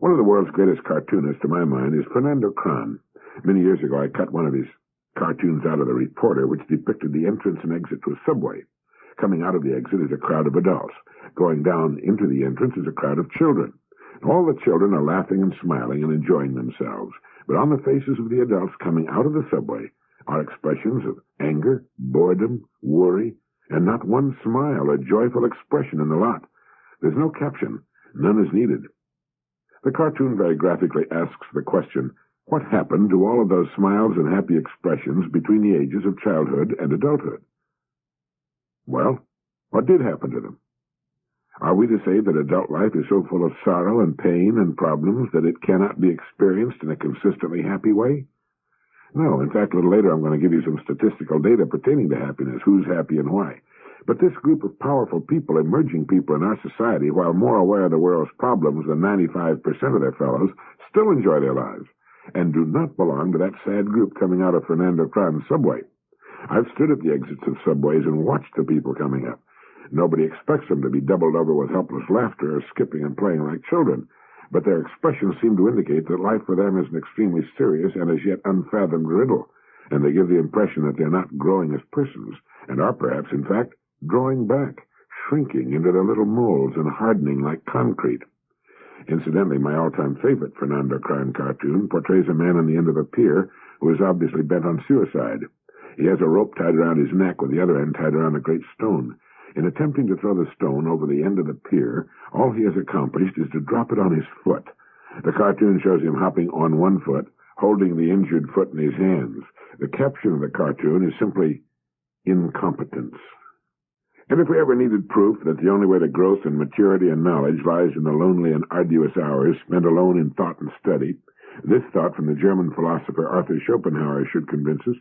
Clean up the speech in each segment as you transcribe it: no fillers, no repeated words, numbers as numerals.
One of the world's greatest cartoonists, to my mind, is Fernando Cran. Many years ago, I cut one of his cartoons out of the Reporter, which depicted the entrance and exit to a subway. Coming out of the exit is a crowd of adults. Going down into the entrance is a crowd of children. All the children are laughing and smiling and enjoying themselves. But on the faces of the adults coming out of the subway are expressions of anger, boredom, worry, and not one smile or joyful expression in the lot. There's no caption. None is needed. The cartoon very graphically asks the question, what happened to all of those smiles and happy expressions between the ages of childhood and adulthood? Well, what did happen to them? Are we to say that adult life is so full of sorrow and pain and problems that it cannot be experienced in a consistently happy way? No, in fact, a little later I'm going to give you some statistical data pertaining to happiness, who's happy and why. But this group of powerful people, emerging people in our society, while more aware of the world's problems than 95% of their fellows, still enjoy their lives and do not belong to that sad group coming out of Fernando Cran's subway. I've stood at the exits of subways and watched the people coming up. Nobody expects them to be doubled over with helpless laughter or skipping and playing like children, but their expressions seem to indicate that life for them is an extremely serious and as yet unfathomed riddle, and they give the impression that they're not growing as persons, and are perhaps, in fact, drawing back, shrinking into their little molds and hardening like concrete. Incidentally, my all-time favorite Fernando Cran cartoon portrays a man on the end of a pier who is obviously bent on suicide. He has a rope tied around his neck with the other end tied around a great stone. In attempting to throw the stone over the end of the pier, all he has accomplished is to drop it on his foot. The cartoon shows him hopping on one foot, holding the injured foot in his hands. The caption of the cartoon is simply, incompetence. And if we ever needed proof that the only way to growth and maturity and knowledge lies in the lonely and arduous hours spent alone in thought and study, this thought from the German philosopher Arthur Schopenhauer should convince us.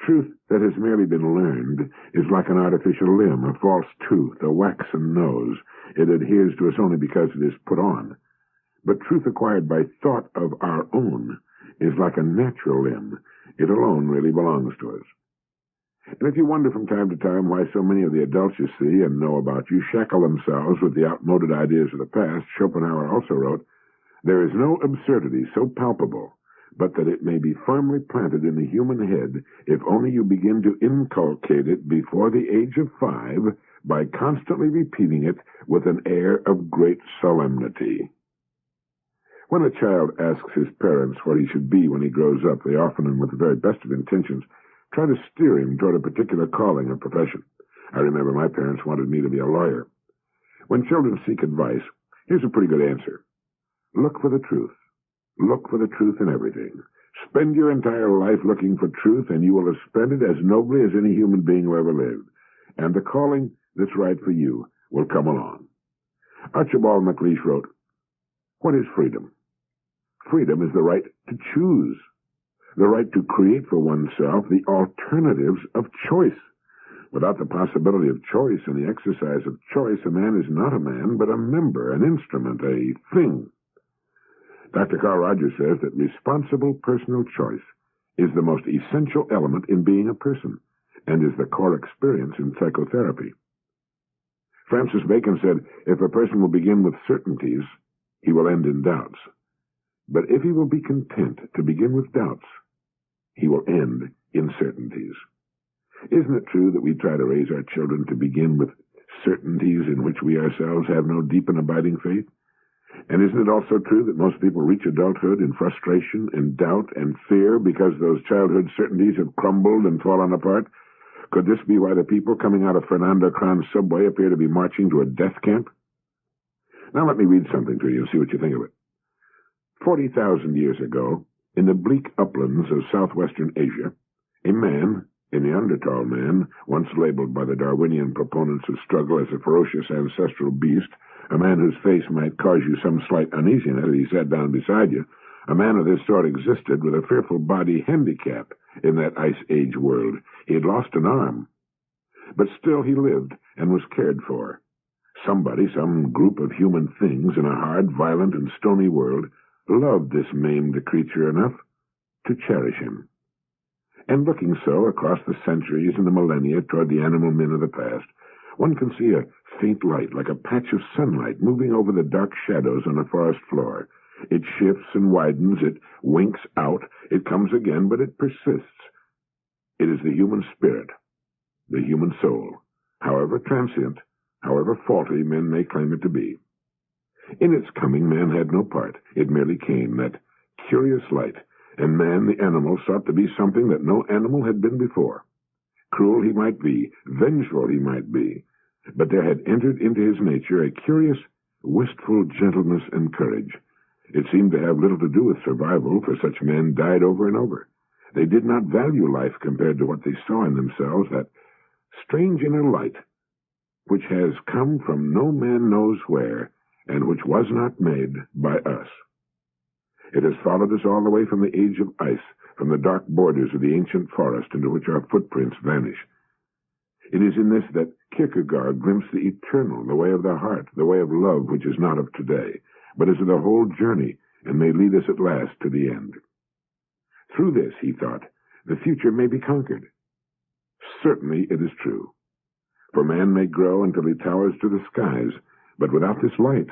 Truth that has merely been learned is like an artificial limb, a false tooth, a waxen nose. It adheres to us only because it is put on. But truth acquired by thought of our own is like a natural limb. It alone really belongs to us. And if you wonder from time to time why so many of the adults you see and know about you shackle themselves with the outmoded ideas of the past, Schopenhauer also wrote, there is no absurdity so palpable but that it may be firmly planted in the human head if only you begin to inculcate it before the age of 5 by constantly repeating it with an air of great solemnity. When a child asks his parents what he should be when he grows up, they often, and with the very best of intentions, try to steer him toward a particular calling or profession. I remember my parents wanted me to be a lawyer. When children seek advice, here's a pretty good answer. Look for the truth. Look for the truth in everything. Spend your entire life looking for truth, and you will have spent it as nobly as any human being who ever lived. And the calling that's right for you will come along. Archibald MacLeish wrote, what is freedom? Freedom is the right to choose, the right to create for oneself the alternatives of choice. Without the possibility of choice and the exercise of choice, a man is not a man, but a member, an instrument, a thing. Dr. Carl Rogers says that responsible personal choice is the most essential element in being a person and is the core experience in psychotherapy. Francis Bacon said, if a person will begin with certainties, he will end in doubts. But if he will be content to begin with doubts, he will end in certainties. Isn't it true that we try to raise our children to begin with certainties in which we ourselves have no deep and abiding faith? And isn't it also true that most people reach adulthood in frustration and doubt and fear because those childhood certainties have crumbled and fallen apart? Could this be why the people coming out of Fernando Cran's subway appear to be marching to a death camp? Now let me read something to you and see what you think of it. 40,000 years ago, in the bleak uplands of southwestern Asia, a man, a Neanderthal man, once labeled by the Darwinian proponents of struggle as a ferocious ancestral beast, a man whose face might cause you some slight uneasiness as he sat down beside you, a man of this sort existed with a fearful body handicap in that Ice Age world. He had lost an arm, but still he lived and was cared for. Somebody, some group of human things in a hard, violent, and stony world loved this maimed creature enough to cherish him. And looking so across the centuries and the millennia toward the animal men of the past, one can see a faint light, like a patch of sunlight, moving over the dark shadows on a forest floor. It shifts and widens, it winks out, it comes again, but it persists. It is the human spirit, the human soul, however transient, however faulty men may claim it to be. In its coming, man had no part. It merely came, that curious light, and man, the animal, sought to be something that no animal had been before. Cruel he might be, vengeful he might be, but there had entered into his nature a curious, wistful gentleness and courage. It seemed to have little to do with survival, for such men died over and over. They did not value life compared to what they saw in themselves, that strange inner light, which has come from no man knows where, and which was not made by us. It has followed us all the way from the age of ice, from the dark borders of the ancient forest into which our footprints vanish. It is in this that Kierkegaard glimpsed the eternal, the way of the heart, the way of love which is not of today, but is of the whole journey, and may lead us at last to the end. Through this, he thought, the future may be conquered. Certainly it is true. For man may grow until he towers to the skies, but without this light,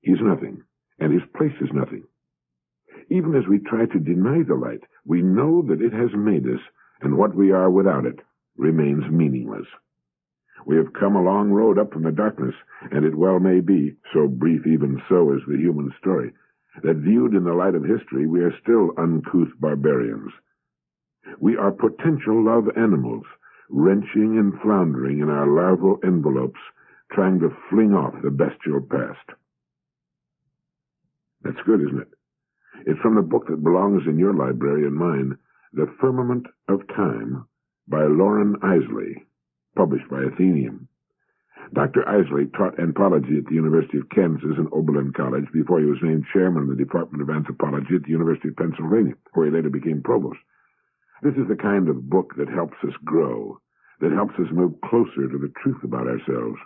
he is nothing, and his place is nothing. Even as we try to deny the light, we know that it has made us, and what we are without it remains meaningless. We have come a long road up from the darkness, and it well may be, so brief even so is the human story, that viewed in the light of history we are still uncouth barbarians. We are potential love animals, wrenching and floundering in our larval envelopes, trying to fling off the bestial past. That's good, isn't it? It's from the book that belongs in your library and mine, The Firmament of Time, by Loren Eiseley, published by Athenaeum. Dr. Eiseley taught anthropology at the University of Kansas and Oberlin College before he was named chairman of the Department of Anthropology at the University of Pennsylvania, where he later became provost. This is the kind of book that helps us grow, that helps us move closer to the truth about ourselves.